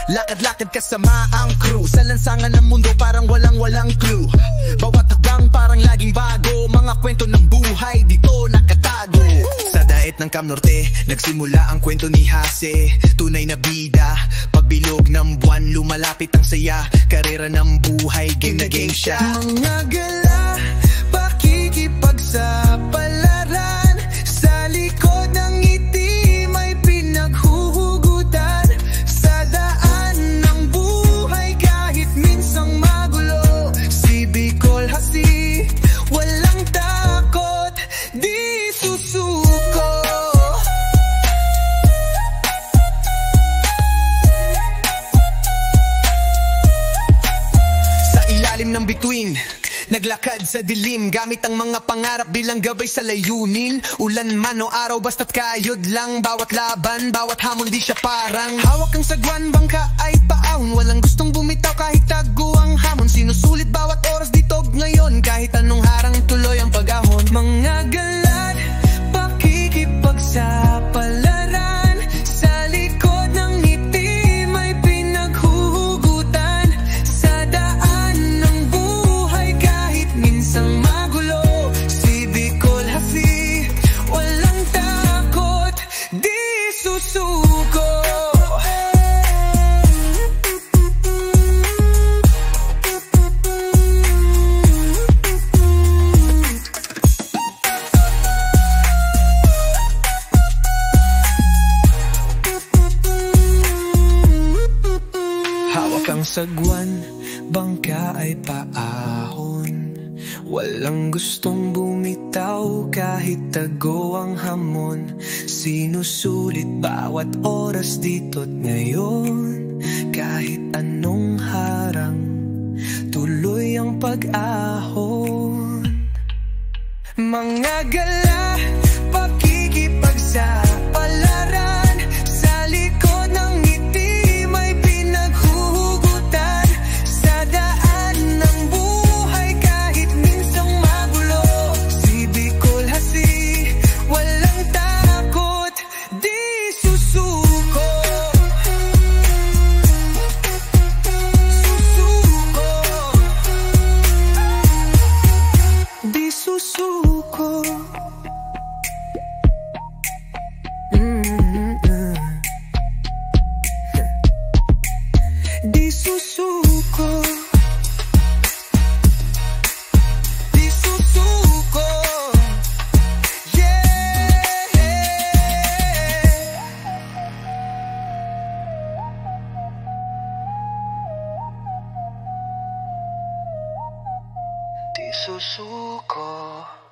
Lakad-lakad kasama ang crew sa lansangan ng mundo, parang walang clue. Bawat hakbang parang laging bago, mga kwento ng buhay dito nakatago. Sa daet ng Cam Norte, nagsimula ang kwento ni Hase. Tunay na bida, pagbilog ng buwan, lumalapit ang saya. Karera ng buhay, game na game siya. Mga gala, pakikipagsapalaran, sa likod ng ngiti may pinaghuhugutan. Sa daan ng buhay kahit minsang magulo, si Bicol Hasi, walang takot, di susuko. Sa ilalim ng bituin, naglakad sa dilim, gamit ang mga pangarap bilang gabay sa layunin. Ulan man o araw, basta't kayod lang. Bawat laban, bawat hamon, di siya parang hawak ang sagwan, bangka ay paahon. Walang gustong bumitaw kahit tago ang hamon. Sinusulit bawat oras dito ngayon, kahit anong harang tuloy ang pag-ahon. Mga galad, pakikipagsapalaran, sa likod ng ngiti may pinaghuhugutan. Sa daan ng buhay kahit minsang magulo, si Bicol Hasi, walang takot, di susuko. Hawak ang sagwan, bangka ay paahon. Walang gustong bumitaw kahit tago ang hamon. Sinusulit bawat oras dito't ngayon, kahit anong harang, tuloy ang pag-ahon. Mga gala, pakikipagsapalaran, sa likod ng ngiti may pinaghuhugutan. Sa daan ng buhay kahit minsang magulo, si Bicol Hasi, walang takot, di susuko. Susuko, di susuko. Di susuko, di susuko, yeah. Di susuko.